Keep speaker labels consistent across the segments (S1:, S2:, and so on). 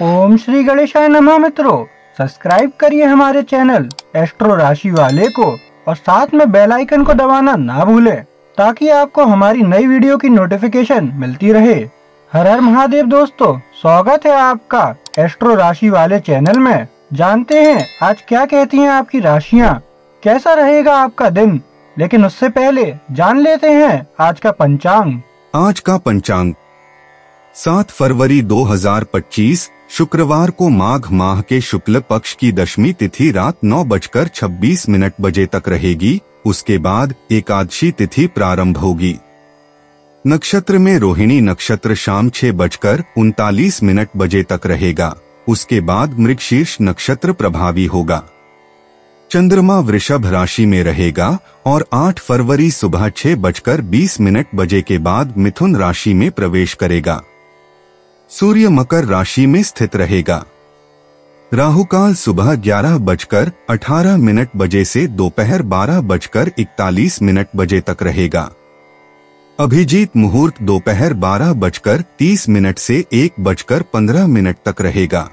S1: ओम श्री गणेशाय नमः। मित्रों, सब्सक्राइब करिए हमारे चैनल एस्ट्रो राशि वाले को और साथ में बेल आइकन को दबाना ना भूलें ताकि आपको हमारी नई वीडियो की नोटिफिकेशन मिलती रहे। हर हर महादेव दोस्तों, स्वागत है आपका एस्ट्रो राशि वाले चैनल में। जानते हैं आज क्या कहती हैं आपकी राशियां, कैसा रहेगा आपका दिन। लेकिन उससे पहले जान लेते हैं आज का पंचांग।
S2: आज का पंचांग 7 फरवरी 2025 शुक्रवार को माघ माह के शुक्ल पक्ष की दशमी तिथि रात 9:26 बजे तक रहेगी। उसके बाद एकादशी तिथि प्रारंभ होगी। नक्षत्र में रोहिणी नक्षत्र शाम 6:39 बजे तक रहेगा। उसके बाद मृगशीर्ष नक्षत्र प्रभावी होगा। चंद्रमा वृषभ राशि में रहेगा और 8 फरवरी सुबह 6:20 बजे के बाद मिथुन राशि में प्रवेश करेगा। सूर्य मकर राशि में स्थित रहेगा। राहुकाल सुबह 11:18 बजे से दोपहर 12:41 बजे तक रहेगा। अभिजीत मुहूर्त दोपहर 12:30 से 1:15 तक रहेगा।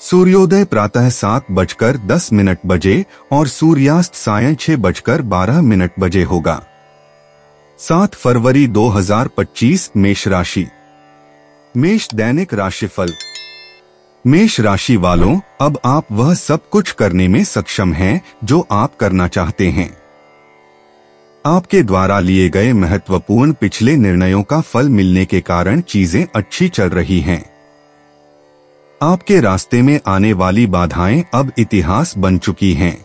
S2: सूर्योदय प्रातः 7:10 बजे और सूर्यास्त सायं 6:12 बजे होगा। 7 फरवरी 2025 मेष राशि। मेष दैनिक राशिफल। मेष राशि वालों, अब आप वह सब कुछ करने में सक्षम हैं जो आप करना चाहते हैं। आपके द्वारा लिए गए महत्वपूर्ण पिछले निर्णयों का फल मिलने के कारण चीजें अच्छी चल रही हैं। आपके रास्ते में आने वाली बाधाएं अब इतिहास बन चुकी हैं।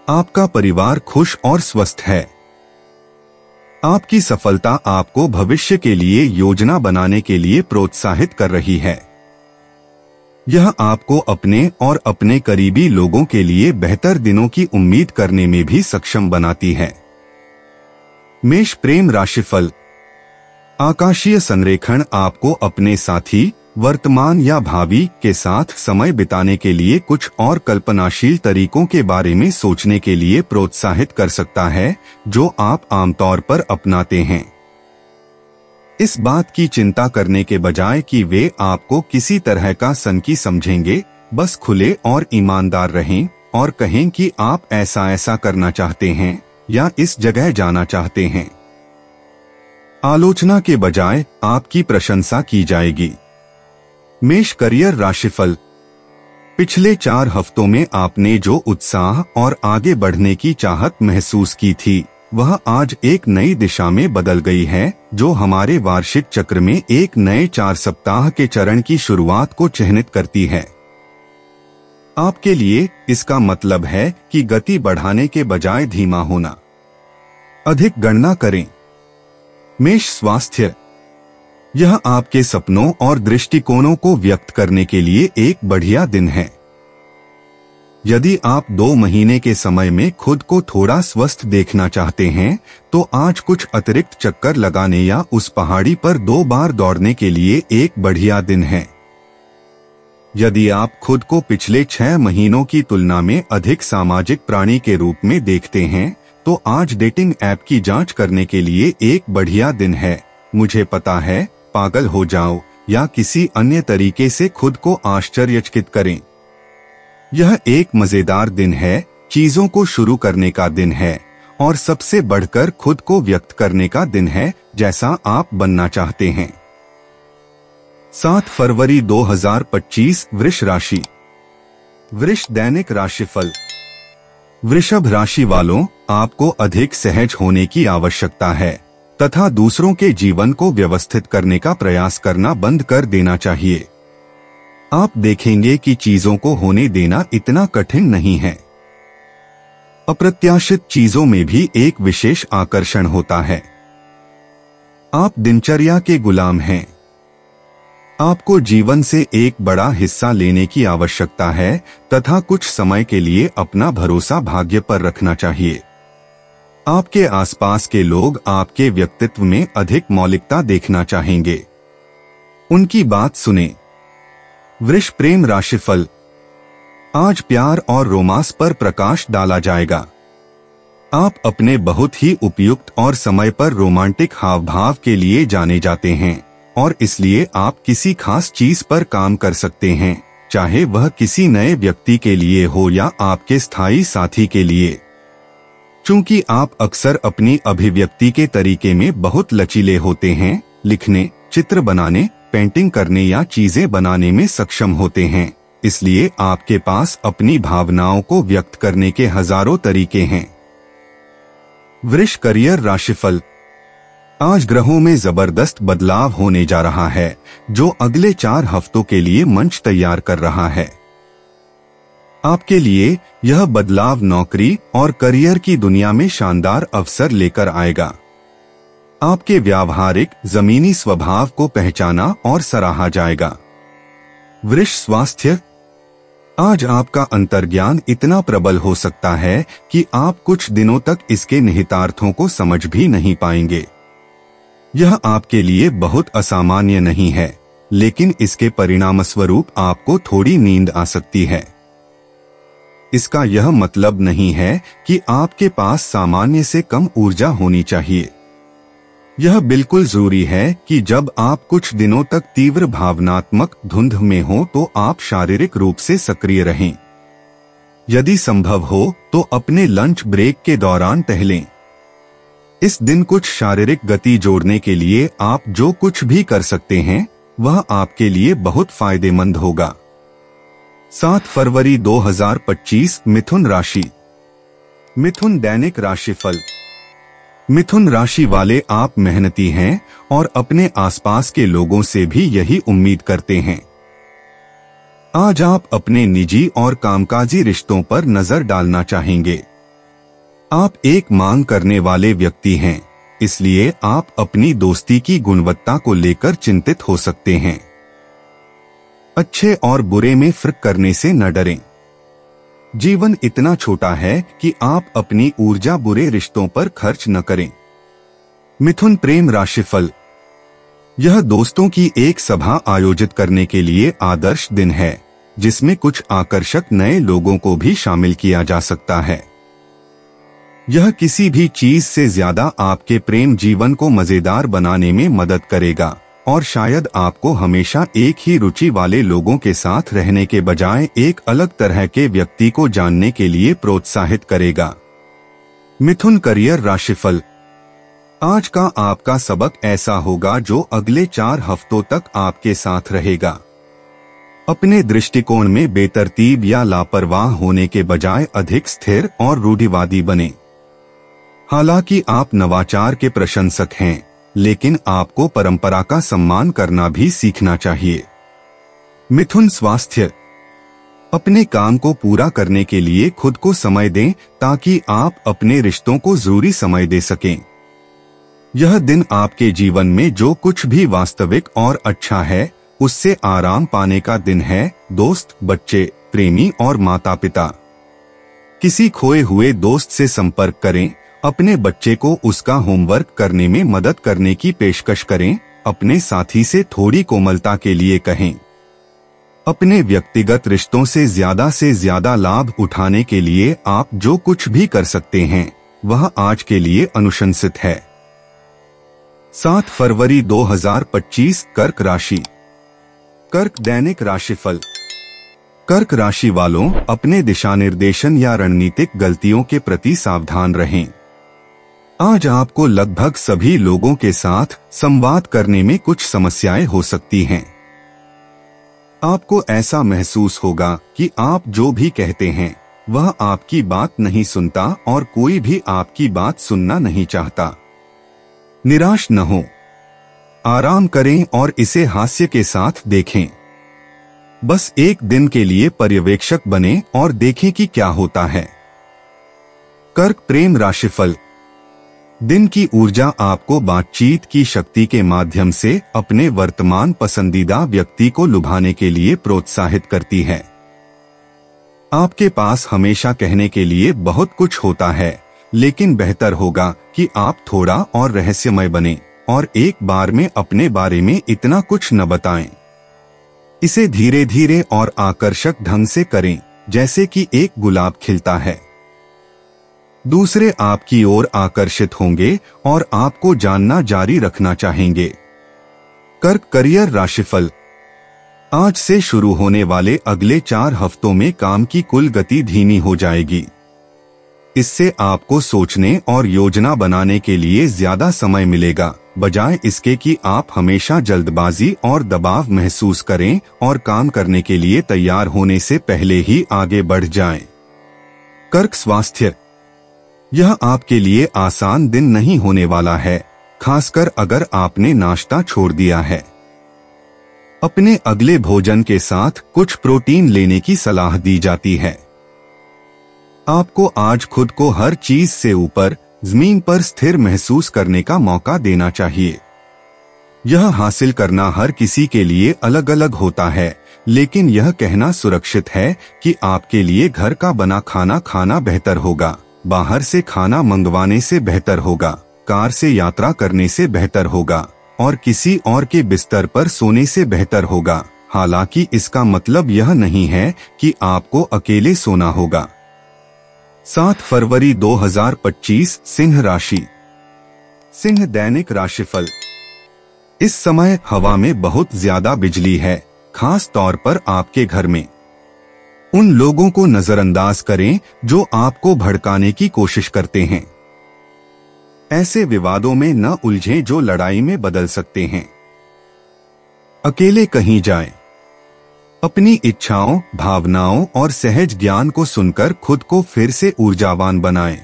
S2: आपका परिवार खुश और स्वस्थ है। आपकी सफलता आपको भविष्य के लिए योजना बनाने के लिए प्रोत्साहित कर रही है। यह आपको अपने और अपने करीबी लोगों के लिए बेहतर दिनों की उम्मीद करने में भी सक्षम बनाती है। मेष प्रेम राशिफल। आकाशीय संरेखण आपको अपने साथी, वर्तमान या भावी के साथ समय बिताने के लिए कुछ और कल्पनाशील तरीकों के बारे में सोचने के लिए प्रोत्साहित कर सकता है जो आप आमतौर पर अपनाते हैं। इस बात की चिंता करने के बजाय कि वे आपको किसी तरह का सनकी समझेंगे, बस खुले और ईमानदार रहें और कहें कि आप ऐसा करना चाहते हैं या इस जगह जाना चाहते हैं। आलोचना के बजाय आपकी प्रशंसा की जाएगी। मेष करियर राशिफल। पिछले 4 हफ्तों में आपने जो उत्साह और आगे बढ़ने की चाहत महसूस की थी, वह आज एक नई दिशा में बदल गई है, जो हमारे वार्षिक चक्र में एक नए 4 सप्ताह के चरण की शुरुआत को चिह्नित करती है। आपके लिए इसका मतलब है कि गति बढ़ाने के बजाय धीमा होना। अधिक गणना करें। मेष स्वास्थ्य। यह आपके सपनों और दृष्टिकोणों को व्यक्त करने के लिए एक बढ़िया दिन है। यदि आप 2 महीने के समय में खुद को थोड़ा स्वस्थ देखना चाहते हैं, तो आज कुछ अतिरिक्त चक्कर लगाने या उस पहाड़ी पर 2 बार दौड़ने के लिए एक बढ़िया दिन है। यदि आप खुद को पिछले 6 महीनों की तुलना में अधिक सामाजिक प्राणी के रूप में देखते हैं, तो आज डेटिंग ऐप की जांच करने के लिए एक बढ़िया दिन है। मुझे पता है, पागल हो जाओ या किसी अन्य तरीके से खुद को आश्चर्यचकित करें। यह एक मजेदार दिन है, चीजों को शुरू करने का दिन है और सबसे बढ़कर खुद को व्यक्त करने का दिन है जैसा आप बनना चाहते हैं। 7 फरवरी 2025 वृष राशि। वृष दैनिक राशिफल। वृषभ राशि वालों, आपको अधिक सहज होने की आवश्यकता है तथा दूसरों के जीवन को व्यवस्थित करने का प्रयास करना बंद कर देना चाहिए। आप देखेंगे कि चीजों को होने देना इतना कठिन नहीं है। अप्रत्याशित चीजों में भी एक विशेष आकर्षण होता है। आप दिनचर्या के गुलाम हैं। आपको जीवन से एक बड़ा हिस्सा लेने की आवश्यकता है तथा कुछ समय के लिए अपना भरोसा भाग्य पर रखना चाहिए। आपके आसपास के लोग आपके व्यक्तित्व में अधिक मौलिकता देखना चाहेंगे। उनकी बात सुने। वृष प्रेम राशिफल। आज प्यार और रोमांस पर प्रकाश डाला जाएगा। आप अपने बहुत ही उपयुक्त और समय पर रोमांटिक हाव भाव के लिए जाने जाते हैं। और इसलिए आप किसी खास चीज पर काम कर सकते हैं, चाहे वह किसी नए व्यक्ति के लिए हो या आपके स्थायी साथी के लिए। चूंकि आप अक्सर अपनी अभिव्यक्ति के तरीके में बहुत लचीले होते हैं, लिखने, चित्र बनाने, पेंटिंग करने या चीजें बनाने में सक्षम होते हैं, इसलिए आपके पास अपनी भावनाओं को व्यक्त करने के हजारों तरीके हैं। वृष करियर राशिफल। आज ग्रहों में जबरदस्त बदलाव होने जा रहा है, जो अगले 4 हफ्तों के लिए मंच तैयार कर रहा है। आपके लिए यह बदलाव नौकरी और करियर की दुनिया में शानदार अवसर लेकर आएगा। आपके व्यावहारिक जमीनी स्वभाव को पहचाना और सराहा जाएगा। वृष स्वास्थ्य। आज आपका अंतर्ज्ञान इतना प्रबल हो सकता है कि आप कुछ दिनों तक इसके निहितार्थों को समझ भी नहीं पाएंगे। यह आपके लिए बहुत असामान्य नहीं है, लेकिन इसके परिणामस्वरूप आपको थोड़ी नींद आ सकती है। इसका यह मतलब नहीं है कि आपके पास सामान्य से कम ऊर्जा होनी चाहिए। यह बिल्कुल जरूरी है कि जब आप कुछ दिनों तक तीव्र भावनात्मक धुंध में हो तो आप शारीरिक रूप से सक्रिय रहें। यदि संभव हो तो अपने लंच ब्रेक के दौरान टहलें। इस दिन कुछ शारीरिक गति जोड़ने के लिए आप जो कुछ भी कर सकते हैं वह आपके लिए बहुत फायदेमंद होगा। 7 फरवरी 2025 मिथुन राशि। मिथुन दैनिक राशिफल। मिथुन राशि वाले आप मेहनती हैं और अपने आसपास के लोगों से भी यही उम्मीद करते हैं। आज आप अपने निजी और कामकाजी रिश्तों पर नजर डालना चाहेंगे। आप एक मांग करने वाले व्यक्ति हैं, इसलिए आप अपनी दोस्ती की गुणवत्ता को लेकर चिंतित हो सकते हैं। अच्छे और बुरे में फर्क करने से न डरें। जीवन इतना छोटा है कि आप अपनी ऊर्जा बुरे रिश्तों पर खर्च न करें। मिथुन प्रेम राशिफल। यह दोस्तों की एक सभा आयोजित करने के लिए आदर्श दिन है, जिसमें कुछ आकर्षक नए लोगों को भी शामिल किया जा सकता है। यह किसी भी चीज से ज्यादा आपके प्रेम जीवन को मजेदार बनाने में मदद करेगा और शायद आपको हमेशा एक ही रुचि वाले लोगों के साथ रहने के बजाय एक अलग तरह के व्यक्ति को जानने के लिए प्रोत्साहित करेगा। मिथुन करियर राशिफल। आज का आपका सबक ऐसा होगा जो अगले 4 हफ्तों तक आपके साथ रहेगा। अपने दृष्टिकोण में बेतरतीब या लापरवाह होने के बजाय अधिक स्थिर और रूढ़िवादी बने। हालांकि आप नवाचार के प्रशंसक हैं, लेकिन आपको परंपरा का सम्मान करना भी सीखना चाहिए। मिथुन स्वास्थ्य। अपने काम को पूरा करने के लिए खुद को समय दें ताकि आप अपने रिश्तों को जरूरी समय दे सकें। यह दिन आपके जीवन में जो कुछ भी वास्तविक और अच्छा है उससे आराम पाने का दिन है। दोस्त, बच्चे, प्रेमी और माता पिता। किसी खोए हुए दोस्त से संपर्क करें। अपने बच्चे को उसका होमवर्क करने में मदद करने की पेशकश करें। अपने साथी से थोड़ी कोमलता के लिए कहें। अपने व्यक्तिगत रिश्तों से ज्यादा लाभ उठाने के लिए आप जो कुछ भी कर सकते हैं वह आज के लिए अनुशंसित है। 7 फरवरी 2025 कर्क राशि। कर्क दैनिक राशिफल। कर्क राशि वालों, अपने दिशा निर्देशन या रणनीतिक गलतियों के प्रति सावधान रहें। आज आपको लगभग सभी लोगों के साथ संवाद करने में कुछ समस्याएं हो सकती हैं। आपको ऐसा महसूस होगा कि आप जो भी कहते हैं वह आपकी बात नहीं सुनता और कोई भी आपकी बात सुनना नहीं चाहता। निराश न हो, आराम करें और इसे हास्य के साथ देखें। बस एक दिन के लिए पर्यवेक्षक बनें और देखें कि क्या होता है। कर्क प्रेम राशिफल। दिन की ऊर्जा आपको बातचीत की शक्ति के माध्यम से अपने वर्तमान पसंदीदा व्यक्ति को लुभाने के लिए प्रोत्साहित करती है। आपके पास हमेशा कहने के लिए बहुत कुछ होता है, लेकिन बेहतर होगा कि आप थोड़ा और रहस्यमय बनें और एक बार में अपने बारे में इतना कुछ न बताएं। इसे धीरे धीरे और आकर्षक ढंग से करें, जैसे कि एक गुलाब खिलता है। दूसरे आपकी ओर आकर्षित होंगे और आपको जानना जारी रखना चाहेंगे। कर्क करियर राशिफल। आज से शुरू होने वाले अगले 4 हफ्तों में काम की कुल गति धीमी हो जाएगी। इससे आपको सोचने और योजना बनाने के लिए ज्यादा समय मिलेगा, बजाय इसके कि आप हमेशा जल्दबाजी और दबाव महसूस करें और काम करने के लिए तैयार होने से पहले ही आगे बढ़ जाएं। कर्क स्वास्थ्य। यह आपके लिए आसान दिन नहीं होने वाला है, खासकर अगर आपने नाश्ता छोड़ दिया है। अपने अगले भोजन के साथ कुछ प्रोटीन लेने की सलाह दी जाती है। आपको आज खुद को हर चीज से ऊपर जमीन पर स्थिर महसूस करने का मौका देना चाहिए। यह हासिल करना हर किसी के लिए अलग अलग होता है, लेकिन यह कहना सुरक्षित है कि आपके लिए घर का बना खाना खाना बेहतर होगा, बाहर से खाना मंगवाने से बेहतर होगा, कार से यात्रा करने से बेहतर होगा और किसी और के बिस्तर पर सोने से बेहतर होगा। हालांकि इसका मतलब यह नहीं है कि आपको अकेले सोना होगा। 7 फरवरी 2025 सिंह राशि। सिंह दैनिक राशिफल। इस समय हवा में बहुत ज्यादा बिजली है, खास तौर पर आपके घर में। उन लोगों को नजरअंदाज करें जो आपको भड़काने की कोशिश करते हैं। ऐसे विवादों में न उलझें जो लड़ाई में बदल सकते हैं। अकेले कहीं जाएं। अपनी इच्छाओं, भावनाओं और सहज ज्ञान को सुनकर खुद को फिर से ऊर्जावान बनाएं।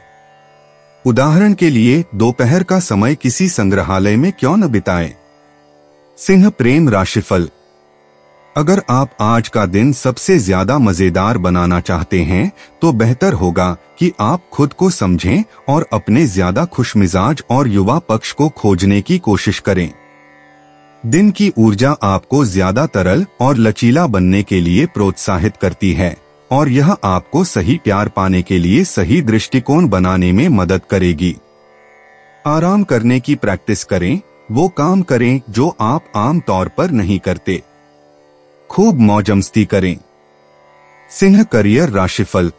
S2: उदाहरण के लिए दोपहर का समय किसी संग्रहालय में क्यों न बिताएं। सिंह प्रेम राशिफल। अगर आप आज का दिन सबसे ज्यादा मजेदार बनाना चाहते हैं तो बेहतर होगा कि आप खुद को समझें और अपने ज्यादा खुशमिजाज और युवा पक्ष को खोजने की कोशिश करें। दिन की ऊर्जा आपको ज्यादा तरल और लचीला बनने के लिए प्रोत्साहित करती है और यह आपको सही प्यार पाने के लिए सही दृष्टिकोण बनाने में मदद करेगी। आराम करने की प्रैक्टिस करें, वो काम करें जो आप आम तौर पर नहीं करते। खूब मौज-मस्ती करें। सिंह करियर राशिफल।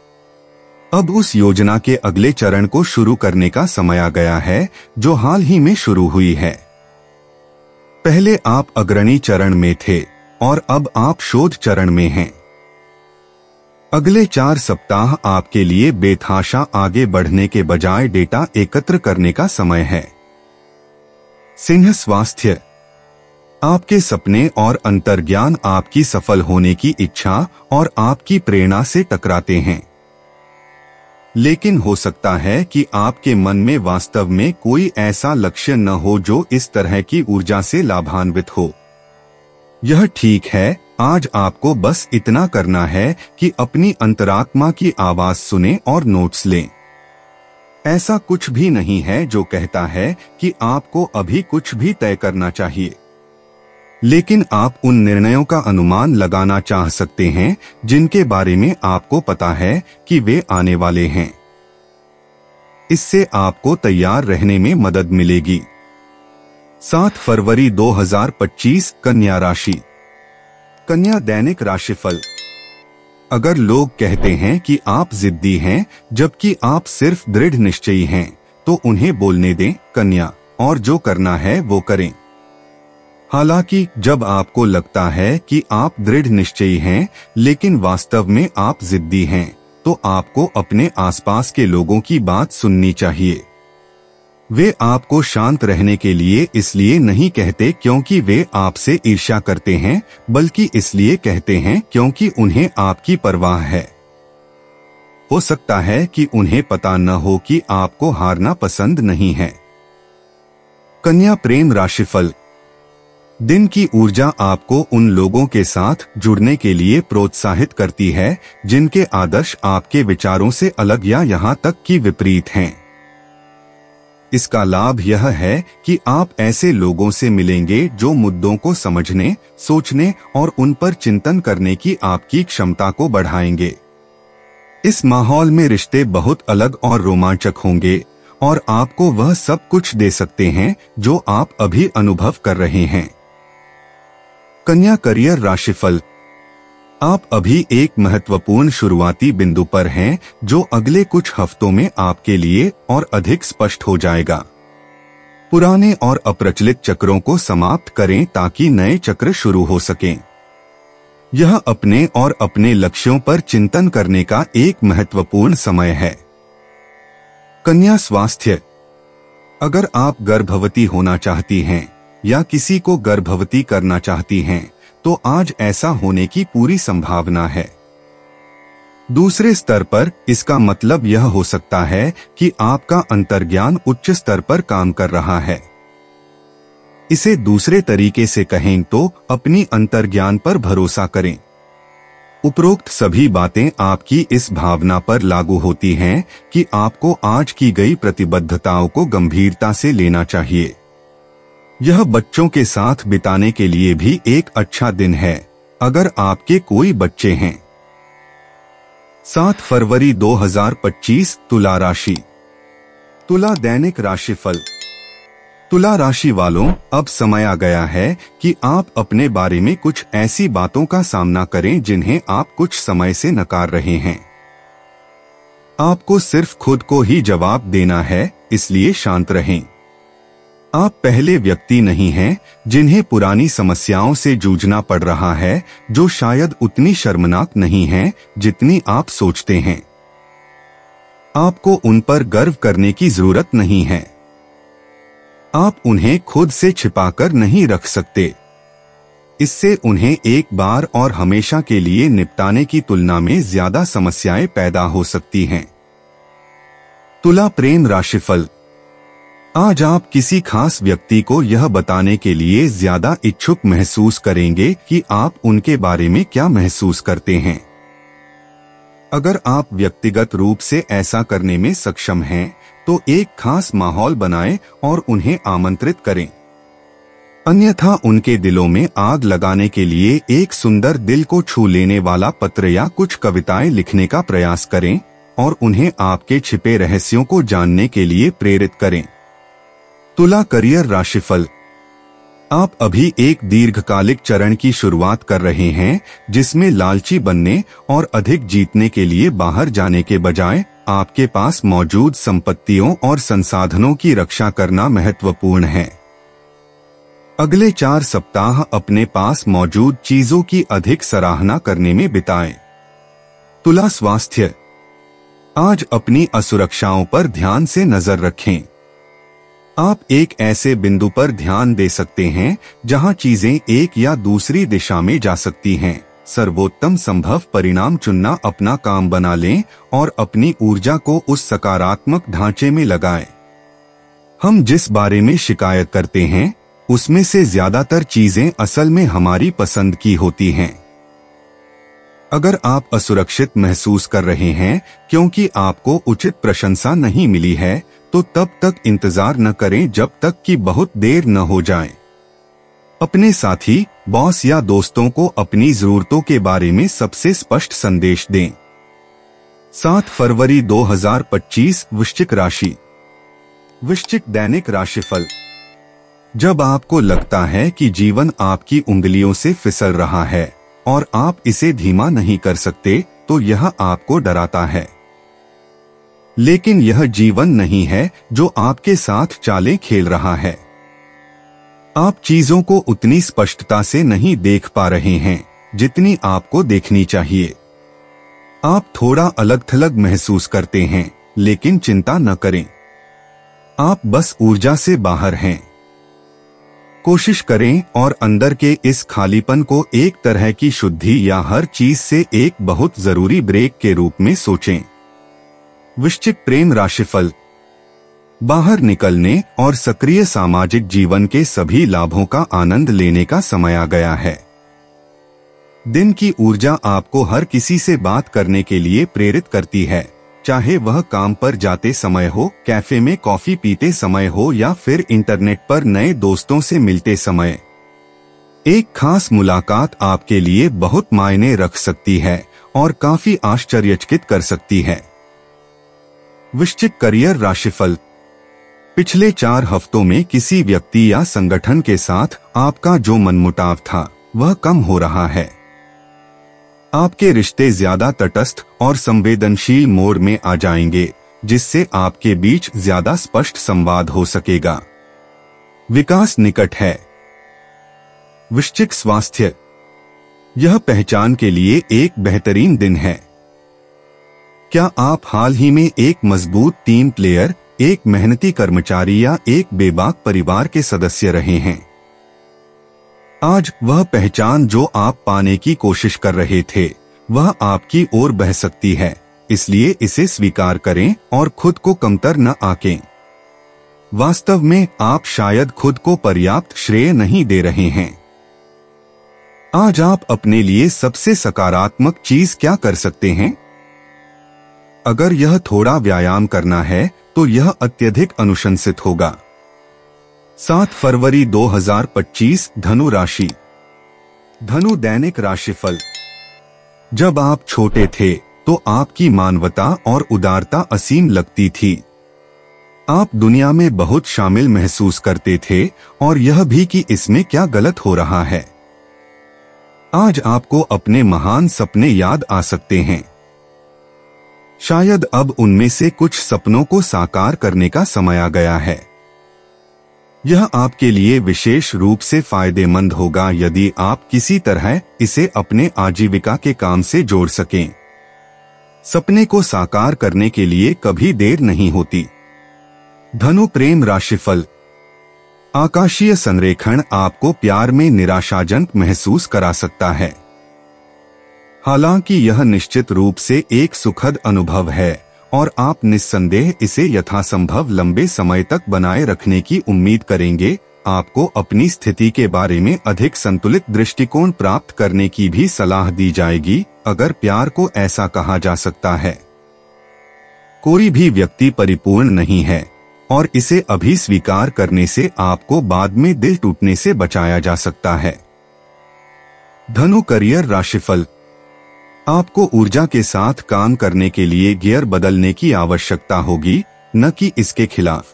S2: अब उस योजना के अगले चरण को शुरू करने का समय आ गया है जो हाल ही में शुरू हुई है। पहले आप अग्रणी चरण में थे और अब आप शोध चरण में हैं। अगले 4 सप्ताह आपके लिए बेतहाशा आगे बढ़ने के बजाय डेटा एकत्र करने का समय है। सिंह स्वास्थ्य। आपके सपने और अंतर्ज्ञान आपकी सफल होने की इच्छा और आपकी प्रेरणा से टकराते हैं, लेकिन हो सकता है कि आपके मन में वास्तव में कोई ऐसा लक्ष्य न हो जो इस तरह की ऊर्जा से लाभान्वित हो। यह ठीक है, आज आपको बस इतना करना है कि अपनी अंतरात्मा की आवाज सुने और नोट्स लें। ऐसा कुछ भी नहीं है जो कहता है कि आपको अभी कुछ भी तय करना चाहिए, लेकिन आप उन निर्णयों का अनुमान लगाना चाह सकते हैं जिनके बारे में आपको पता है कि वे आने वाले हैं। इससे आपको तैयार रहने में मदद मिलेगी। 7 फरवरी 2025 कन्या राशि। कन्या दैनिक राशिफल। अगर लोग कहते हैं कि आप जिद्दी हैं जबकि आप सिर्फ दृढ़ निश्चयी हैं, तो उन्हें बोलने दें कन्या, और जो करना है वो करें। हालांकि जब आपको लगता है कि आप दृढ़ निश्चयी हैं लेकिन वास्तव में आप जिद्दी हैं, तो आपको अपने आसपास के लोगों की बात सुननी चाहिए। वे आपको शांत रहने के लिए इसलिए नहीं कहते क्योंकि वे आपसे ईर्ष्या करते हैं, बल्कि इसलिए कहते हैं क्योंकि उन्हें आपकी परवाह है। हो सकता है कि उन्हें पता न हो कि आपको हारना पसंद नहीं है। कन्या प्रेम राशिफल। दिन की ऊर्जा आपको उन लोगों के साथ जुड़ने के लिए प्रोत्साहित करती है जिनके आदर्श आपके विचारों से अलग या यहाँ तक कि विपरीत हैं। इसका लाभ यह है कि आप ऐसे लोगों से मिलेंगे जो मुद्दों को समझने, सोचने और उन पर चिंतन करने की आपकी क्षमता को बढ़ाएंगे। इस माहौल में रिश्ते बहुत अलग और रोमांचक होंगे और आपको वह सब कुछ दे सकते हैं जो आप अभी अनुभव कर रहे हैं। कन्या करियर राशिफल। आप अभी एक महत्वपूर्ण शुरुआती बिंदु पर हैं जो अगले कुछ हफ्तों में आपके लिए और अधिक स्पष्ट हो जाएगा। पुराने और अप्रचलित चक्रों को समाप्त करें ताकि नए चक्र शुरू हो सकें। यह अपने और अपने लक्ष्यों पर चिंतन करने का एक महत्वपूर्ण समय है। कन्या स्वास्थ्य। अगर आप गर्भवती होना चाहती हैं या किसी को गर्भवती करना चाहती हैं, तो आज ऐसा होने की पूरी संभावना है। दूसरे स्तर पर इसका मतलब यह हो सकता है कि आपका अंतर्ज्ञान उच्च स्तर पर काम कर रहा है। इसे दूसरे तरीके से कहें तो अपनी अंतर्ज्ञान पर भरोसा करें। उपरोक्त सभी बातें आपकी इस भावना पर लागू होती हैं कि आपको आज की गई प्रतिबद्धताओं को गंभीरता से लेना चाहिए। यह बच्चों के साथ बिताने के लिए भी एक अच्छा दिन है, अगर आपके कोई बच्चे हैं। 7 फरवरी 2025 तुला राशि। तुला दैनिक राशिफल। तुला राशि वालों, अब समय आ गया है कि आप अपने बारे में कुछ ऐसी बातों का सामना करें जिन्हें आप कुछ समय से नकार रहे हैं। आपको सिर्फ खुद को ही जवाब देना है, इसलिए शांत रहें। आप पहले व्यक्ति नहीं हैं जिन्हें पुरानी समस्याओं से जूझना पड़ रहा है, जो शायद उतनी शर्मनाक नहीं है जितनी आप सोचते हैं। आपको उन पर गर्व करने की जरूरत नहीं है। आप उन्हें खुद से छिपाकर नहीं रख सकते। इससे उन्हें एक बार और हमेशा के लिए निपटाने की तुलना में ज्यादा समस्याएं पैदा हो सकती हैं। तुला प्रेम राशिफल। आज आप किसी खास व्यक्ति को यह बताने के लिए ज्यादा इच्छुक महसूस करेंगे कि आप उनके बारे में क्या महसूस करते हैं। अगर आप व्यक्तिगत रूप से ऐसा करने में सक्षम हैं, तो एक खास माहौल बनाएं और उन्हें आमंत्रित करें। अन्यथा उनके दिलों में आग लगाने के लिए एक सुंदर दिल को छू लेने वाला पत्र या कुछ कविताएं लिखने का प्रयास करें और उन्हें आपके छिपे रहस्यों को जानने के लिए प्रेरित करें। तुला करियर राशिफल। आप अभी एक दीर्घकालिक चरण की शुरुआत कर रहे हैं, जिसमें लालची बनने और अधिक जीतने के लिए बाहर जाने के बजाय आपके पास मौजूद संपत्तियों और संसाधनों की रक्षा करना महत्वपूर्ण है। अगले 4 सप्ताह अपने पास मौजूद चीजों की अधिक सराहना करने में बिताएं। तुला स्वास्थ्य। आज अपनी असुरक्षाओं पर ध्यान से नजर रखें। आप एक ऐसे बिंदु पर ध्यान दे सकते हैं जहां चीजें एक या दूसरी दिशा में जा सकती हैं। सर्वोत्तम संभव परिणाम चुनना अपना काम बना लें और अपनी ऊर्जा को उस सकारात्मक ढांचे में लगाएं। हम जिस बारे में शिकायत करते हैं, उसमें से ज्यादातर चीजें असल में हमारी पसंद की होती हैं। अगर आप असुरक्षित महसूस कर रहे हैं क्योंकि आपको उचित प्रशंसा नहीं मिली है, तो तब तक इंतजार न करें जब तक कि बहुत देर न हो जाए। अपने साथी, बॉस या दोस्तों को अपनी जरूरतों के बारे में सबसे स्पष्ट संदेश दें। 7 फरवरी 2025 वृश्चिक राशि। वृश्चिक दैनिक राशिफल। जब आपको लगता है कि जीवन आपकी उंगलियों से फिसल रहा है और आप इसे धीमा नहीं कर सकते, तो यह आपको डराता है। लेकिन यह जीवन नहीं है जो आपके साथ चालें खेल रहा है। आप चीजों को उतनी स्पष्टता से नहीं देख पा रहे हैं जितनी आपको देखनी चाहिए। आप थोड़ा अलग-थलग महसूस करते हैं, लेकिन चिंता न करें। आप बस ऊर्जा से बाहर हैं। कोशिश करें और अंदर के इस खालीपन को एक तरह की शुद्धि या हर चीज से एक बहुत जरूरी ब्रेक के रूप में सोचें। वृश्चिक प्रेम राशिफल। बाहर निकलने और सक्रिय सामाजिक जीवन के सभी लाभों का आनंद लेने का समय आ गया है। दिन की ऊर्जा आपको हर किसी से बात करने के लिए प्रेरित करती है, चाहे वह काम पर जाते समय हो, कैफे में कॉफी पीते समय हो या फिर इंटरनेट पर नए दोस्तों से मिलते समय। एक खास मुलाकात आपके लिए बहुत मायने रख सकती है और काफी आश्चर्यचकित कर सकती है। वृश्चिक करियर राशिफल। पिछले 4 हफ्तों में किसी व्यक्ति या संगठन के साथ आपका जो मनमुटाव था, वह कम हो रहा है। आपके रिश्ते ज्यादा तटस्थ और संवेदनशील मोड में आ जाएंगे, जिससे आपके बीच ज्यादा स्पष्ट संवाद हो सकेगा। विकास निकट है। वृश्चिक स्वास्थ्य, यह पहचान के लिए एक बेहतरीन दिन है। क्या आप हाल ही में एक मजबूत टीम प्लेयर, एक मेहनती कर्मचारी या एक बेबाक परिवार के सदस्य रहे हैं? आज वह पहचान जो आप पाने की कोशिश कर रहे थे, वह आपकी ओर बह सकती है, इसलिए इसे स्वीकार करें और खुद को कमतर न आंकें। वास्तव में आप शायद खुद को पर्याप्त श्रेय नहीं दे रहे हैं। आज आप अपने लिए सबसे सकारात्मक चीज क्या कर सकते हैं? अगर यह थोड़ा व्यायाम करना है तो यह अत्यधिक अनुशंसित होगा। 7 फरवरी 2025 धनु राशि। धनु दैनिक राशिफल। जब आप छोटे थे तो आपकी मानवता और उदारता असीम लगती थी। आप दुनिया में बहुत शामिल महसूस करते थे और यह भी कि इसमें क्या गलत हो रहा है। आज आपको अपने महान सपने याद आ सकते हैं। शायद अब उनमें से कुछ सपनों को साकार करने का समय आ गया है। यह आपके लिए विशेष रूप से फायदेमंद होगा यदि आप किसी तरह इसे अपने आजीविका के काम से जोड़ सकें। सपने को साकार करने के लिए कभी देर नहीं होती। धनु प्रेम राशिफल। आकाशीय संरेखण आपको प्यार में निराशाजनक महसूस करा सकता है। हालांकि यह निश्चित रूप से एक सुखद अनुभव है और आप निस्संदेह इसे यथासंभव लंबे समय तक बनाए रखने की उम्मीद करेंगे। आपको अपनी स्थिति के बारे में अधिक संतुलित दृष्टिकोण प्राप्त करने की भी सलाह दी जाएगी, अगर प्यार को ऐसा कहा जा सकता है। कोई भी व्यक्ति परिपूर्ण नहीं है और इसे अभी स्वीकार करने से आपको बाद में दिल टूटने से बचाया जा सकता है। धनु करियर राशिफल। आपको ऊर्जा के साथ काम करने के लिए गियर बदलने की आवश्यकता होगी, न कि इसके खिलाफ।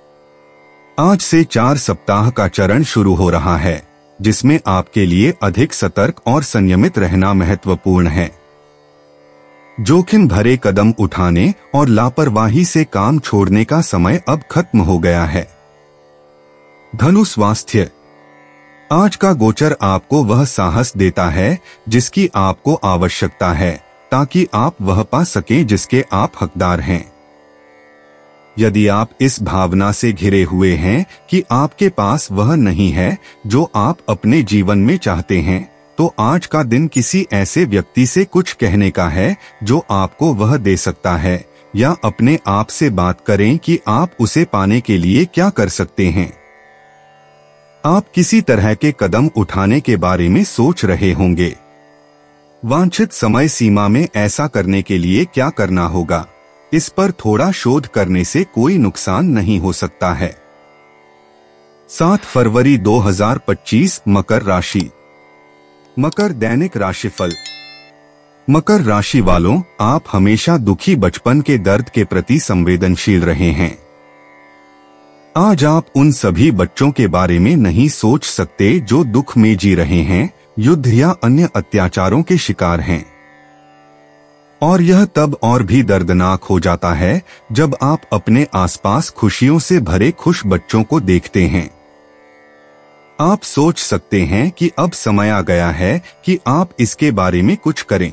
S2: आज से 4 सप्ताह का चरण शुरू हो रहा है, जिसमें आपके लिए अधिक सतर्क और संयमित रहना महत्वपूर्ण है। जोखिम भरे कदम उठाने और लापरवाही से काम छोड़ने का समय अब खत्म हो गया है। धनु स्वास्थ्य। आज का गोचर आपको वह साहस देता है जिसकी आपको आवश्यकता है, ताकि आप वह पा सकें जिसके आप हकदार हैं। यदि आप इस भावना से घिरे हुए हैं कि आपके पास वह नहीं है जो आप अपने जीवन में चाहते हैं, तो आज का दिन किसी ऐसे व्यक्ति से कुछ कहने का है जो आपको वह दे सकता है, या अपने आप से बात करें कि आप उसे पाने के लिए क्या कर सकते हैं। आप किसी तरह के कदम उठाने के बारे में सोच रहे होंगे। वांछित समय सीमा में ऐसा करने के लिए क्या करना होगा, इस पर थोड़ा शोध करने से कोई नुकसान नहीं हो सकता है। 7 फरवरी 2025 मकर राशि। मकर दैनिक राशिफल। मकर राशि वालों, आप हमेशा दुखी बचपन के दर्द के प्रति संवेदनशील रहे हैं। आज आप उन सभी बच्चों के बारे में नहीं सोच सकते जो दुख में जी रहे हैं, युद्ध या अन्य अत्याचारों के शिकार हैं। और यह तब और भी दर्दनाक हो जाता है जब आप अपने आसपास खुशियों से भरे खुश बच्चों को देखते हैं। आप सोच सकते हैं कि अब समय आ गया है कि आप इसके बारे में कुछ करें।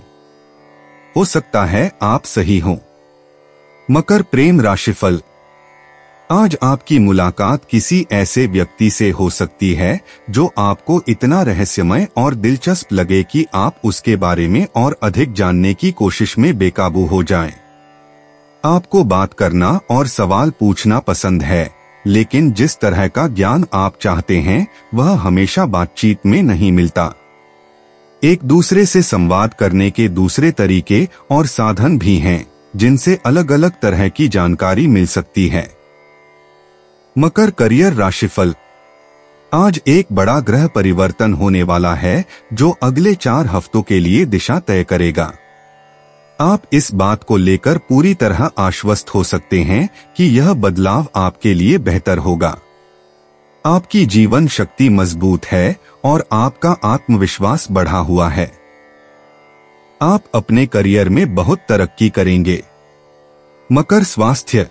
S2: हो सकता है आप सही हों। मकर प्रेम राशिफल। आज आपकी मुलाकात किसी ऐसे व्यक्ति से हो सकती है जो आपको इतना रहस्यमय और दिलचस्प लगे कि आप उसके बारे में और अधिक जानने की कोशिश में बेकाबू हो जाएं। आपको बात करना और सवाल पूछना पसंद है, लेकिन जिस तरह का ज्ञान आप चाहते हैं वह हमेशा बातचीत में नहीं मिलता। एक दूसरे से संवाद करने के दूसरे तरीके और साधन भी हैं जिनसे अलग अलग तरह की जानकारी मिल सकती है। मकर करियर राशिफल। आज एक बड़ा ग्रह परिवर्तन होने वाला है जो अगले 4 हफ्तों के लिए दिशा तय करेगा। आप इस बात को लेकर पूरी तरह आश्वस्त हो सकते हैं कि यह बदलाव आपके लिए बेहतर होगा। आपकी जीवन शक्ति मजबूत है और आपका आत्मविश्वास बढ़ा हुआ है। आप अपने करियर में बहुत तरक्की करेंगे। मकर स्वास्थ्य।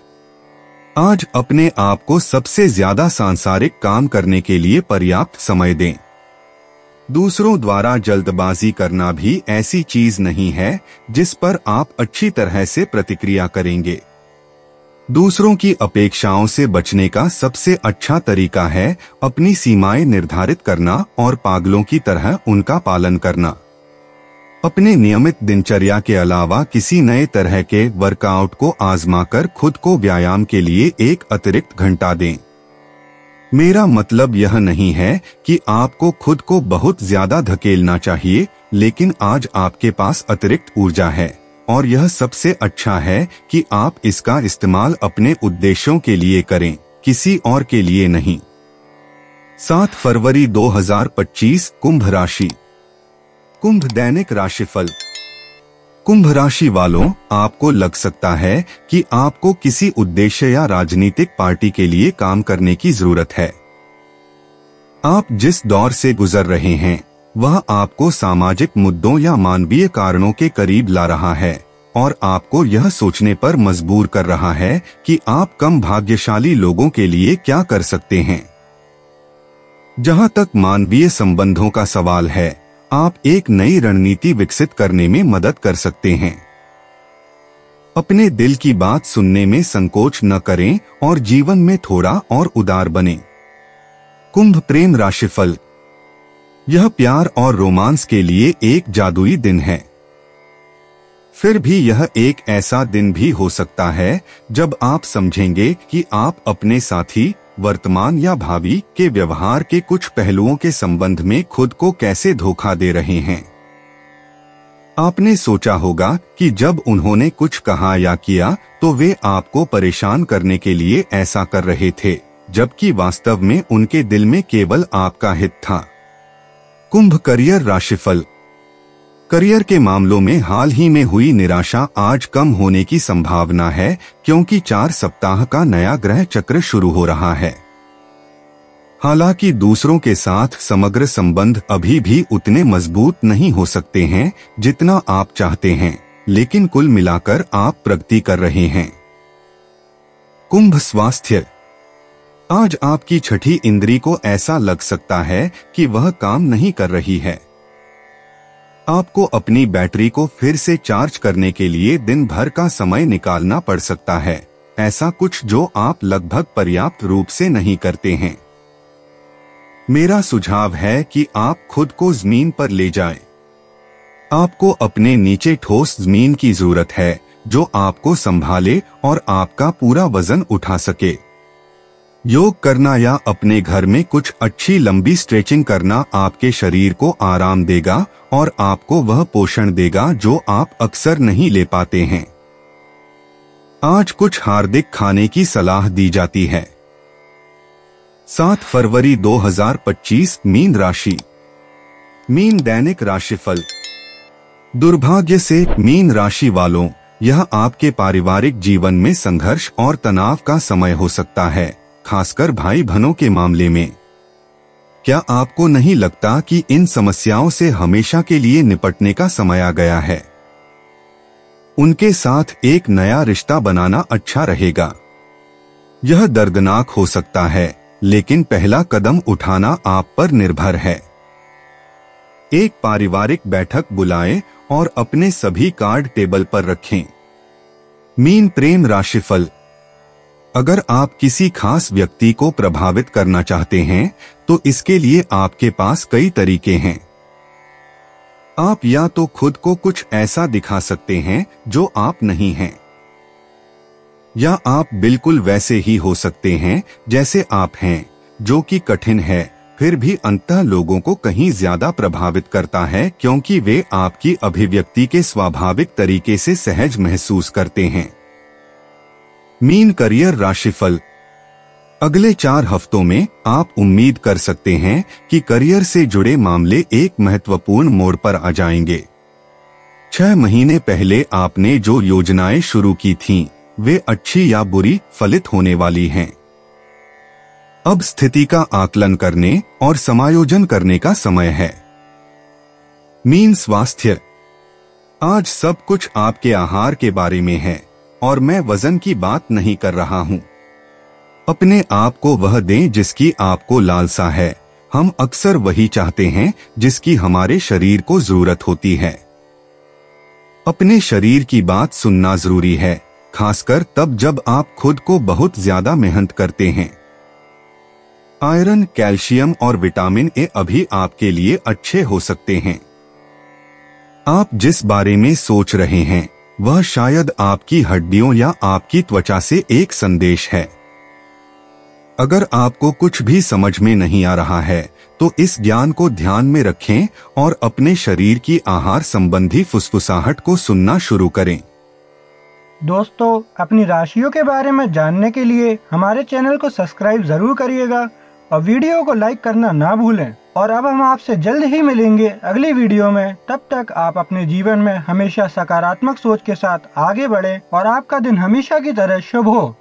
S2: आज अपने आप को सबसे ज्यादा सांसारिक काम करने के लिए पर्याप्त समय दें। दूसरों द्वारा जल्दबाजी करना भी ऐसी चीज नहीं है जिस पर आप अच्छी तरह से प्रतिक्रिया करेंगे। दूसरों की अपेक्षाओं से बचने का सबसे अच्छा तरीका है अपनी सीमाएं निर्धारित करना और पागलों की तरह उनका पालन करना। अपने नियमित दिनचर्या के अलावा किसी नए तरह के वर्कआउट को आजमाकर खुद को व्यायाम के लिए एक अतिरिक्त घंटा दें। मेरा मतलब यह नहीं है कि आपको खुद को बहुत ज्यादा धकेलना चाहिए, लेकिन आज आपके पास अतिरिक्त ऊर्जा है और यह सबसे अच्छा है कि आप इसका इस्तेमाल अपने उद्देश्यों के लिए करें, किसी और के लिए नहीं। 7 फरवरी 2025 कुंभ राशि। कुंभ दैनिक राशिफल। कुंभ राशि वालों, आपको लग सकता है कि आपको किसी उद्देश्य या राजनीतिक पार्टी के लिए काम करने की जरूरत है। आप जिस दौर से गुजर रहे हैं वह आपको सामाजिक मुद्दों या मानवीय कारणों के करीब ला रहा है और आपको यह सोचने पर मजबूर कर रहा है कि आप कम भाग्यशाली लोगों के लिए क्या कर सकते हैं। जहां तक मानवीय संबंधों का सवाल है, आप एक नई रणनीति विकसित करने में मदद कर सकते हैं। अपने दिल की बात सुनने में संकोच न करें और जीवन में थोड़ा और उदार बनें। कुंभ प्रेम राशिफल। यह प्यार और रोमांस के लिए एक जादुई दिन है। फिर भी यह एक ऐसा दिन भी हो सकता है जब आप समझेंगे कि आप अपने साथी, वर्तमान या भावी के व्यवहार के कुछ पहलुओं के संबंध में खुद को कैसे धोखा दे रहे हैं। आपने सोचा होगा कि जब उन्होंने कुछ कहा या किया तो वे आपको परेशान करने के लिए ऐसा कर रहे थे, जबकि वास्तव में उनके दिल में केवल आपका हित था। कुंभ करियर राशिफल। करियर के मामलों में हाल ही में हुई निराशा आज कम होने की संभावना है, क्योंकि 4 सप्ताह का नया ग्रह चक्र शुरू हो रहा है। हालांकि दूसरों के साथ समग्र संबंध अभी भी उतने मजबूत नहीं हो सकते हैं जितना आप चाहते हैं, लेकिन कुल मिलाकर आप प्रगति कर रहे हैं। कुंभ स्वास्थ्य। आज आपकी छठी इंद्री को ऐसा लग सकता है कि वह काम नहीं कर रही है। आपको अपनी बैटरी को फिर से चार्ज करने के लिए दिन भर का समय निकालना पड़ सकता है, ऐसा कुछ जो आप लगभग पर्याप्त रूप से नहीं करते हैं। मेरा सुझाव है कि आप खुद को जमीन पर ले जाएं। आपको अपने नीचे ठोस जमीन की जरूरत है जो आपको संभाले और आपका पूरा वजन उठा सके। योग करना या अपने घर में कुछ अच्छी लंबी स्ट्रेचिंग करना आपके शरीर को आराम देगा और आपको वह पोषण देगा जो आप अक्सर नहीं ले पाते हैं। आज कुछ हार्दिक खाने की सलाह दी जाती है। 7 फरवरी 2025 मीन राशि। मीन दैनिक राशिफल। दुर्भाग्य से मीन राशि वालों, यह आपके पारिवारिक जीवन में संघर्ष और तनाव का समय हो सकता है, खासकर भाई बहनों के मामले में। क्या आपको नहीं लगता कि इन समस्याओं से हमेशा के लिए निपटने का समय आ गया है? उनके साथ एक नया रिश्ता बनाना अच्छा रहेगा। यह दर्दनाक हो सकता है, लेकिन पहला कदम उठाना आप पर निर्भर है। एक पारिवारिक बैठक बुलाएं और अपने सभी कार्ड टेबल पर रखें। मीन प्रेम राशिफल। अगर आप किसी खास व्यक्ति को प्रभावित करना चाहते हैं तो इसके लिए आपके पास कई तरीके हैं। आप या तो खुद को कुछ ऐसा दिखा सकते हैं जो आप नहीं हैं, या आप बिल्कुल वैसे ही हो सकते हैं जैसे आप हैं, जो कि कठिन है, फिर भी अंततः लोगों को कहीं ज्यादा प्रभावित करता है क्योंकि वे आपकी अभिव्यक्ति के स्वाभाविक तरीके से सहज महसूस करते हैं। मीन करियर राशिफल। अगले 4 हफ्तों में आप उम्मीद कर सकते हैं कि करियर से जुड़े मामले एक महत्वपूर्ण मोड़ पर आ जाएंगे। 6 महीने पहले आपने जो योजनाएं शुरू की थीं, वे अच्छी या बुरी फलित होने वाली हैं। अब स्थिति का आकलन करने और समायोजन करने का समय है। मीन स्वास्थ्य। आज सब कुछ आपके आहार के बारे में है और मैं वजन की बात नहीं कर रहा हूं। अपने आप को वह दें जिसकी आपको लालसा है। हम अक्सर वही चाहते हैं जिसकी हमारे शरीर को जरूरत होती है। अपने शरीर की बात सुनना जरूरी है, खासकर तब जब आप खुद को बहुत ज्यादा मेहनत करते हैं। आयरन, कैल्शियम और विटामिन ए अभी आपके लिए अच्छे हो सकते हैं। आप जिस बारे में सोच रहे हैं वह शायद आपकी हड्डियों या आपकी त्वचा से एक संदेश है। अगर आपको कुछ भी समझ में नहीं आ रहा है तो इस ज्ञान को ध्यान में रखें और अपने शरीर की आहार संबंधी फुसफुसाहट को सुनना शुरू करें।
S1: दोस्तों, अपनी राशियों के बारे में जानने के लिए हमारे चैनल को सब्सक्राइब जरूर करिएगा और वीडियो को लाइक करना ना भूलें। और अब हम आपसे जल्द ही मिलेंगे अगली वीडियो में। तब तक आप अपने जीवन में हमेशा सकारात्मक सोच के साथ आगे बढ़ें और आपका दिन हमेशा की तरह शुभ हो।